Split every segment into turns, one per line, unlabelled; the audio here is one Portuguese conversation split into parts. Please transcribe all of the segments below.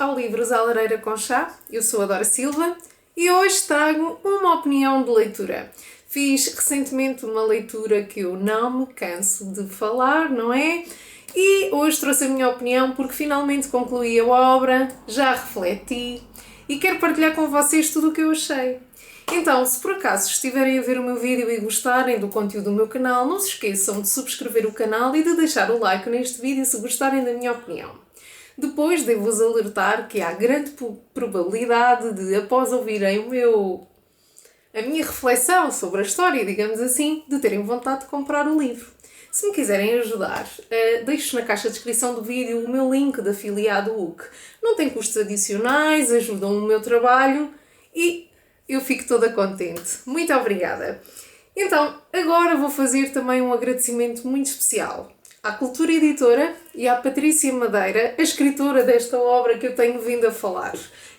ao Livros à Lareira com Chá. Eu sou a Dora Silva e hoje trago uma opinião de leitura. Fiz recentemente uma leitura que eu não me canso de falar, não é? E hoje trouxe a minha opinião porque finalmente concluí a obra, já refleti e quero partilhar com vocês tudo o que eu achei. Então, se por acaso estiverem a ver o meu vídeo e gostarem do conteúdo do meu canal, não se esqueçam de subscrever o canal e de deixar o like neste vídeo se gostarem da minha opinião. Depois devo-vos alertar que há grande probabilidade de, após ouvirem a minha reflexão sobre a história, digamos assim, de terem vontade de comprar o livro. Se me quiserem ajudar, deixo na caixa de descrição do vídeo o meu link de afiliado UC. Não tem custos adicionais, ajudam o meu trabalho e eu fico toda contente. Muito obrigada. Então, agora vou fazer também um agradecimento muito especial à Cultura Editora e à Patrícia Madeira, a escritora desta obra que eu tenho vindo a falar.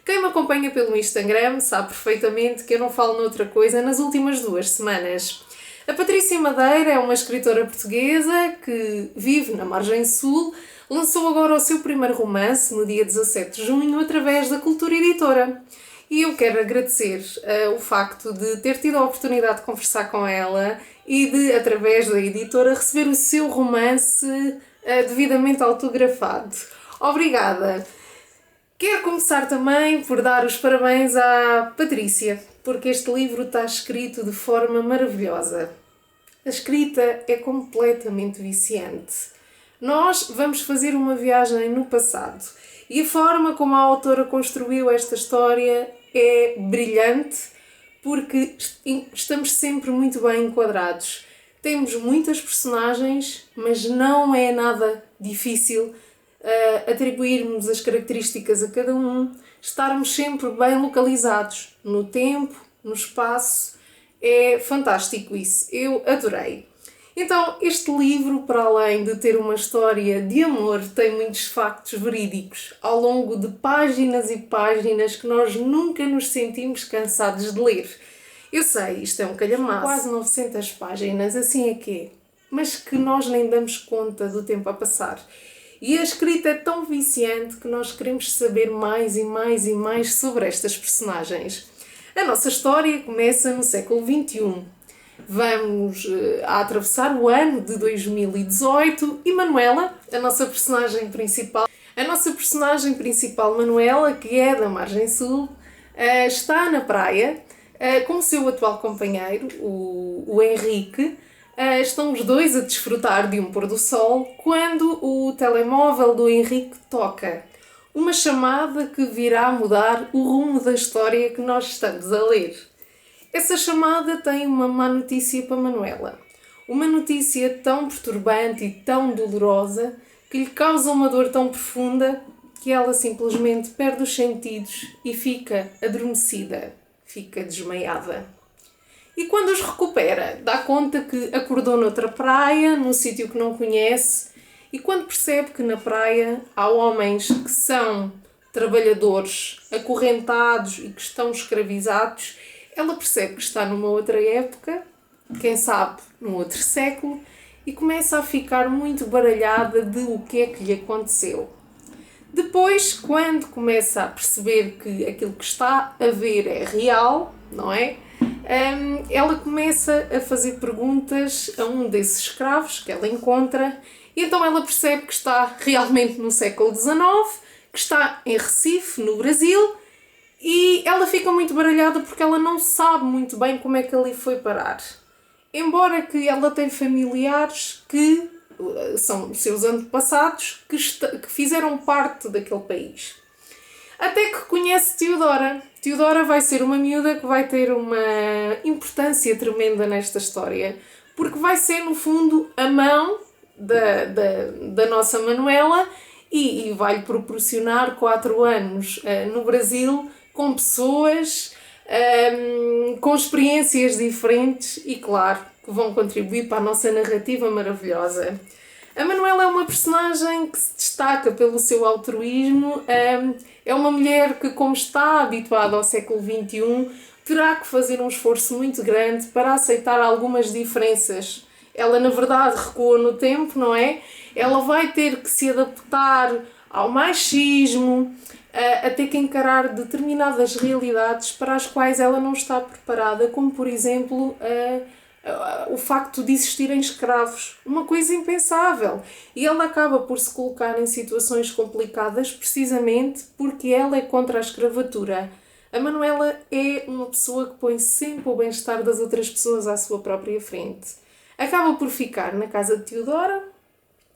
Quem me acompanha pelo Instagram sabe perfeitamente que eu não falo noutra coisa nas últimas 2 semanas. A Patrícia Madeira é uma escritora portuguesa que vive na Margem Sul, lançou agora o seu primeiro romance no dia 17 de junho através da Cultura Editora. E eu quero agradecer o facto de ter tido a oportunidade de conversar com ela e de, através da editora, receber o seu romance devidamente autografado. Obrigada! Quero começar também por dar os parabéns à Patrícia, porque este livro está escrito de forma maravilhosa. A escrita é completamente viciante. Nós vamos fazer uma viagem no passado e a forma como a autora construiu esta história é brilhante porque estamos sempre muito bem enquadrados. Temos muitas personagens, mas não é nada difícil atribuirmos as características a cada um, estarmos sempre bem localizados no tempo, no espaço. É fantástico isso, eu adorei. Então, este livro, para além de ter uma história de amor, tem muitos factos verídicos ao longo de páginas e páginas que nós nunca nos sentimos cansados de ler. Eu sei, isto é um calhamaço, quase 900 páginas, assim é que é, mas que nós nem damos conta do tempo a passar. E a escrita é tão viciante que nós queremos saber mais e mais e mais sobre estas personagens. A nossa história começa no século XXI. Vamos a atravessar o ano de 2018 e Manuela, a nossa personagem principal, Manuela, que é da Margem Sul, está na praia com o seu atual companheiro, o Henrique. Estão os dois a desfrutar de um pôr do sol quando o telemóvel do Henrique toca. Uma chamada que virá mudar o rumo da história que nós estamos a ler. Essa chamada tem uma má notícia para Manuela. Uma notícia tão perturbante e tão dolorosa que lhe causa uma dor tão profunda que ela simplesmente perde os sentidos e fica adormecida, fica desmaiada. E quando os recupera, dá conta que acordou noutra praia, num sítio que não conhece, e quando percebe que na praia há homens que são trabalhadores acorrentados e que estão escravizados, ela percebe que está numa outra época, quem sabe num outro século, e começa a ficar muito baralhada de o que é que lhe aconteceu. Depois, quando começa a perceber que aquilo que está a ver é real, não é? Ela começa a fazer perguntas a um desses escravos que ela encontra, e então ela percebe que está realmente no século XIX, que está em Recife, no Brasil, e ela fica muito baralhada porque ela não sabe muito bem como é que ali foi parar. Embora que ela tenha familiares que são seus antepassados que fizeram parte daquele país. Até que conhece Teodora. Teodora vai ser uma miúda que vai ter uma importância tremenda nesta história, porque vai ser, no fundo, a mão da nossa Manuela e vai-lhe proporcionar 4 anos no Brasil com pessoas, com experiências diferentes e, claro, que vão contribuir para a nossa narrativa maravilhosa. A Manuela é uma personagem que se destaca pelo seu altruísmo, é uma mulher que, como está habituada ao século XXI, terá que fazer um esforço muito grande para aceitar algumas diferenças. Ela, na verdade, recua no tempo, não é? Ela vai ter que se adaptar ao machismo, a ter que encarar determinadas realidades para as quais ela não está preparada, como por exemplo o facto de existirem escravos, uma coisa impensável. E ela acaba por se colocar em situações complicadas precisamente porque ela é contra a escravatura. A Manuela é uma pessoa que põe sempre o bem-estar das outras pessoas à sua própria frente. Acaba por ficar na casa de Teodora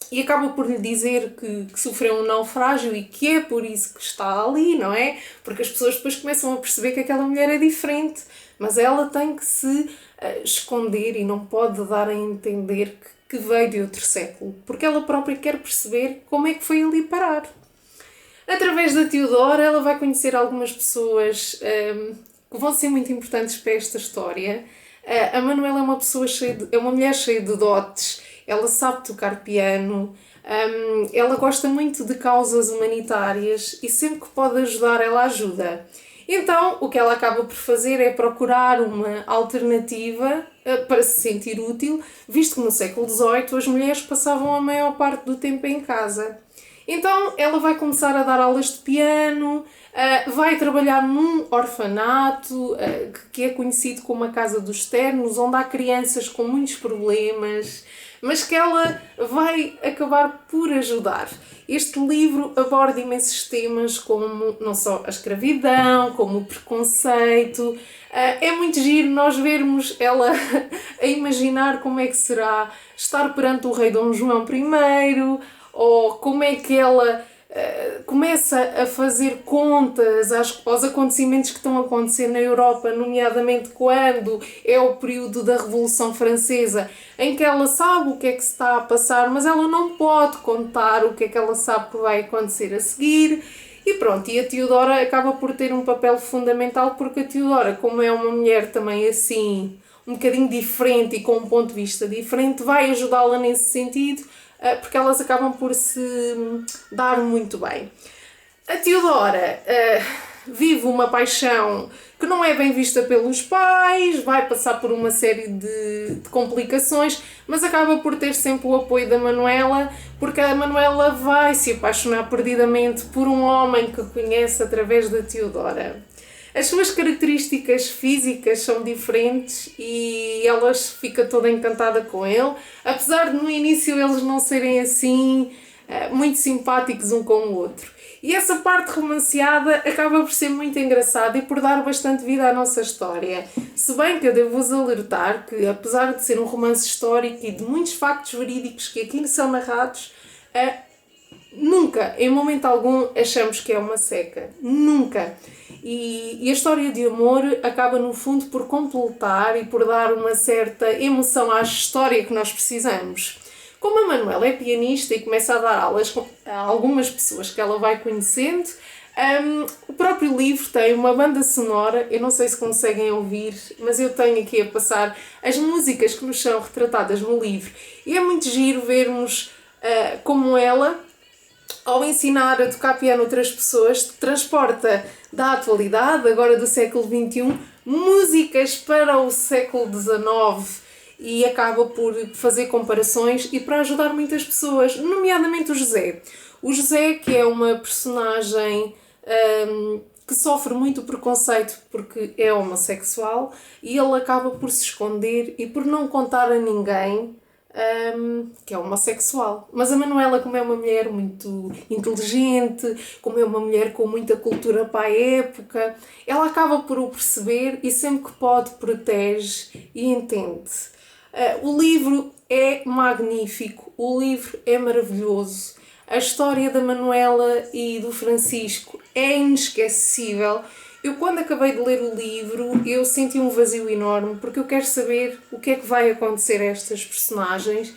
e acaba por lhe dizer que sofreu um naufrágio e que é por isso que está ali, não é? Porque as pessoas depois começam a perceber que aquela mulher é diferente, mas ela tem que se esconder e não pode dar a entender que veio de outro século, porque ela própria quer perceber como é que foi ali parar. Através da Teodora, ela vai conhecer algumas pessoas que vão ser muito importantes para esta história. A Manuela é uma pessoa é uma mulher cheia de dotes, ela sabe tocar piano, ela gosta muito de causas humanitárias e sempre que pode ajudar, ela ajuda. Então, o que ela acaba por fazer é procurar uma alternativa para se sentir útil, visto que no século XVIII as mulheres passavam a maior parte do tempo em casa. Então, ela vai começar a dar aulas de piano, vai trabalhar num orfanato, que é conhecido como a Casa dos Ternos, onde há crianças com muitos problemas, mas que ela vai acabar por ajudar. Este livro aborda imensos temas como não só a escravidão, como o preconceito. É muito giro nós vermos ela a imaginar como é que será estar perante o rei Dom João I, ou como é que ela começa a fazer contas aos acontecimentos que estão a acontecer na Europa, nomeadamente quando é o período da Revolução Francesa, em que ela sabe o que é que se está a passar, mas ela não pode contar o que é que ela sabe que vai acontecer a seguir. E pronto, e a Teodora acaba por ter um papel fundamental, porque a Teodora, como é uma mulher também assim, um bocadinho diferente e com um ponto de vista diferente, vai ajudá-la nesse sentido, porque elas acabam por se dar muito bem. A Teodora vive uma paixão que não é bem vista pelos pais, vai passar por uma série de complicações, mas acaba por ter sempre o apoio da Manuela, porque a Manuela vai se apaixonar perdidamente por um homem que conhece através da Teodora. As suas características físicas são diferentes e ela fica toda encantada com ele, apesar de no início eles não serem assim muito simpáticos um com o outro. E essa parte romanceada acaba por ser muito engraçada e por dar bastante vida à nossa história. Se bem que eu devo-vos alertar que, apesar de ser um romance histórico e de muitos factos verídicos que aqui são narrados, nunca, em momento algum, achamos que é uma seca. Nunca. E a história de amor acaba, no fundo, por completar e por dar uma certa emoção à história que nós precisamos. Como a Manuela é pianista e começa a dar aulas a algumas pessoas que ela vai conhecendo, o próprio livro tem uma banda sonora, eu não sei se conseguem ouvir, mas eu tenho aqui a passar as músicas que nos são retratadas no livro. E é muito giro vermos como ela, ao ensinar a tocar piano a outras pessoas, transporta da atualidade, agora do século XXI, músicas para o século XIX e acaba por fazer comparações e para ajudar muitas pessoas, nomeadamente o José. O José, que é uma personagem que sofre muito preconceito porque é homossexual e ele acaba por se esconder e por não contar a ninguém que é homossexual. Mas a Manuela, como é uma mulher muito inteligente, como é uma mulher com muita cultura para a época, ela acaba por o perceber e sempre que pode protege e entende. O livro é magnífico, o livro é maravilhoso. A história da Manuela e do Francisco é inesquecível. Eu, quando acabei de ler o livro, eu senti um vazio enorme, porque eu quero saber o que é que vai acontecer a estas personagens.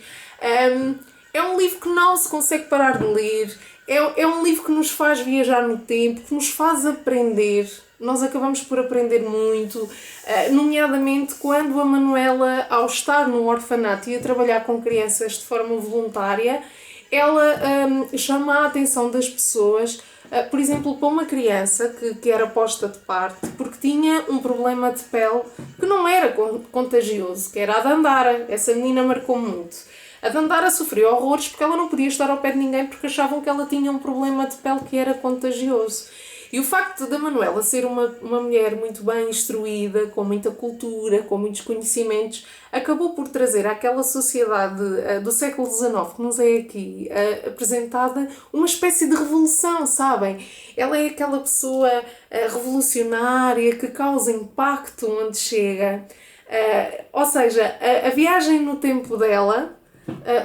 É um livro que não se consegue parar de ler, é um livro que nos faz viajar no tempo, que nos faz aprender. Nós acabamos por aprender muito, nomeadamente quando a Manuela, ao estar no orfanato e a trabalhar com crianças de forma voluntária, ela chama a atenção das pessoas, por exemplo, para uma criança que era posta de parte porque tinha um problema de pele que não era contagioso, que era a Dandara. Essa menina marcou muito. a de andar a sofrer horrores porque ela não podia estar ao pé de ninguém porque achavam que ela tinha um problema de pele que era contagioso. E o facto da Manuela ser uma mulher muito bem instruída, com muita cultura, com muitos conhecimentos, acabou por trazer àquela sociedade do século XIX, que nos é aqui apresentada, uma espécie de revolução, sabem? Ela é aquela pessoa revolucionária que causa impacto onde chega. Ou seja, a viagem no tempo dela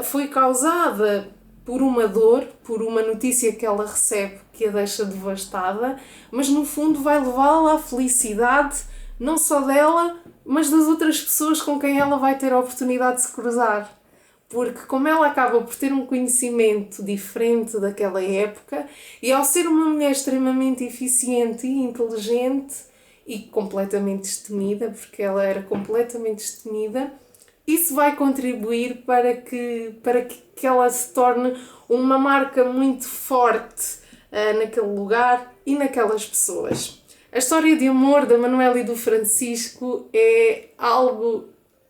foi causada por uma dor, por uma notícia que ela recebe que a deixa devastada, mas no fundo vai levá-la à felicidade, não só dela, mas das outras pessoas com quem ela vai ter a oportunidade de se cruzar. Porque como ela acaba por ter um conhecimento diferente daquela época, e ao ser uma mulher extremamente eficiente e inteligente, e completamente destemida, porque ela era completamente destemida, isso vai contribuir para que ela se torne uma marca muito forte naquele lugar e naquelas pessoas. A história de amor da Manuela e do Francisco é algo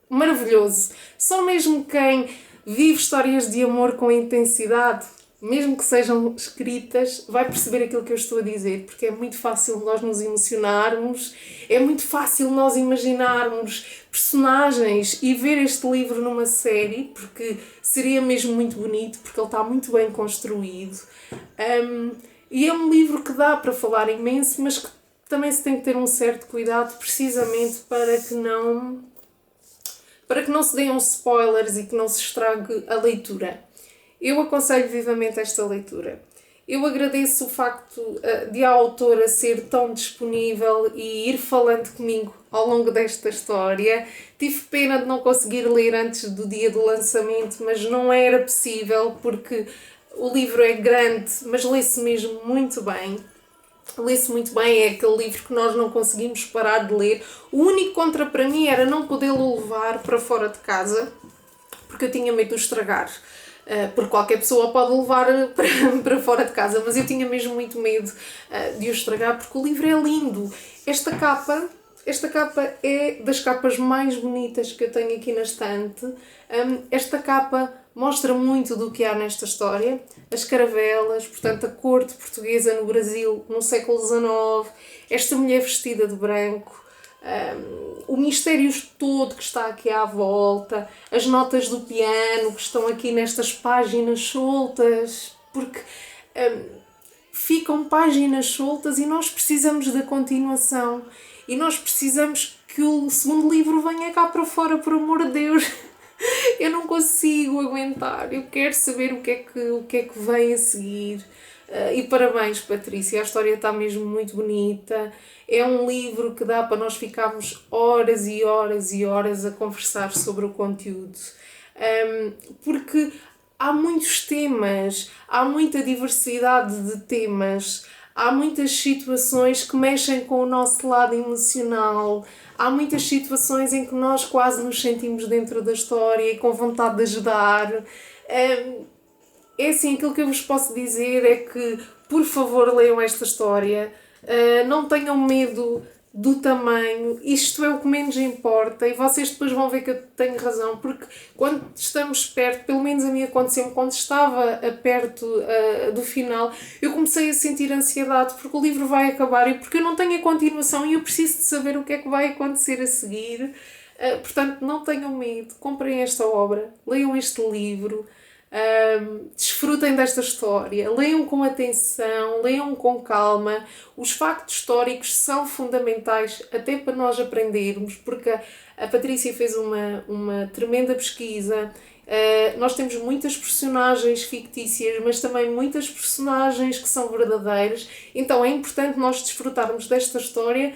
maravilhoso. Só mesmo quem vive histórias de amor com intensidade, mesmo que sejam escritas, vai perceber aquilo que eu estou a dizer, porque é muito fácil nós nos emocionarmos, é muito fácil nós imaginarmos personagens e ver este livro numa série, porque seria mesmo muito bonito, porque ele está muito bem construído. E é um livro que dá para falar imenso, mas que também se tem que ter um certo cuidado, precisamente para que não se deem spoilers e que não se estrague a leitura. Eu aconselho vivamente esta leitura. Eu agradeço o facto de a autora ser tão disponível e ir falando comigo ao longo desta história. Tive pena de não conseguir ler antes do dia do lançamento, mas não era possível porque o livro é grande, mas lê-se mesmo muito bem. Lê-se muito bem, é aquele livro que nós não conseguimos parar de ler. O único contra para mim era não podê-lo levar para fora de casa, porque eu tinha medo de o estragar. Porque qualquer pessoa pode levar para fora de casa, mas eu tinha mesmo muito medo de o estragar, porque o livro é lindo. Esta capa é das capas mais bonitas que eu tenho aqui na estante. Esta capa mostra muito do que há nesta história. As caravelas, portanto a corte portuguesa no Brasil no século XIX, esta mulher vestida de branco, o mistério todo que está aqui à volta, as notas do piano que estão aqui nestas páginas soltas, porque ficam páginas soltas e nós precisamos da continuação e nós precisamos que o segundo livro venha cá para fora, por amor de Deus. Eu não consigo aguentar, eu quero saber o que é que vem a seguir. E parabéns, Patrícia, a história está mesmo muito bonita. É um livro que dá para nós ficarmos horas e horas e horas a conversar sobre o conteúdo. Porque há muitos temas, há muita diversidade de temas, há muitas situações que mexem com o nosso lado emocional, há muitas situações em que nós quase nos sentimos dentro da história e com vontade de ajudar. É assim, aquilo que eu vos posso dizer é que, por favor, leiam esta história, não tenham medo do tamanho, isto é o que menos importa, e vocês depois vão ver que eu tenho razão, porque quando estamos perto, pelo menos a mim aconteceu-me, quando estava perto do final, eu comecei a sentir ansiedade, porque o livro vai acabar e porque eu não tenho a continuação e eu preciso de saber o que é que vai acontecer a seguir. Portanto, não tenham medo, comprem esta obra, leiam este livro, desfrutem desta história, leiam com atenção, leiam com calma. Os factos históricos são fundamentais até para nós aprendermos, porque a Patrícia fez uma tremenda pesquisa. Nós temos muitas personagens fictícias, mas também muitas personagens que são verdadeiras, então é importante nós desfrutarmos desta história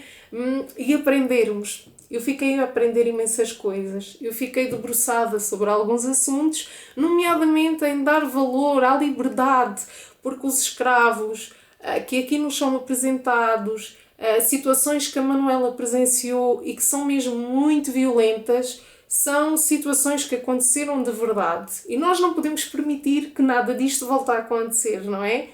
e aprendermos. Eu fiquei a aprender imensas coisas. Eu fiquei debruçada sobre alguns assuntos, nomeadamente em dar valor à liberdade, porque os escravos que aqui nos são apresentados, situações que a Manuela presenciou e que são mesmo muito violentas, são situações que aconteceram de verdade. E nós não podemos permitir que nada disto volte a acontecer, não é?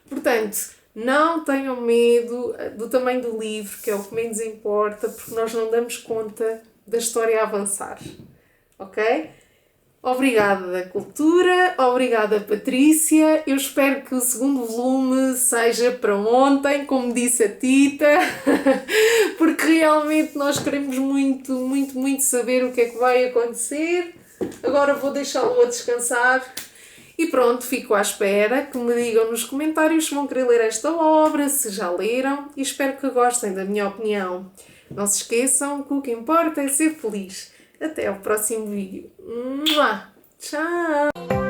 Portanto, não tenham medo do tamanho do livro, que é o que menos importa, porque nós não damos conta da história a avançar. Ok? Obrigada, Cultura. Obrigada, Patrícia. Eu espero que o segundo volume seja para ontem, como disse a Tita, porque realmente nós queremos muito, muito, muito saber o que é que vai acontecer. Agora vou deixá-lo a descansar. E pronto, fico à espera que me digam nos comentários se vão querer ler esta obra, se já leram, e espero que gostem da minha opinião. Não se esqueçam que o que importa é ser feliz. Até ao próximo vídeo. Tchau!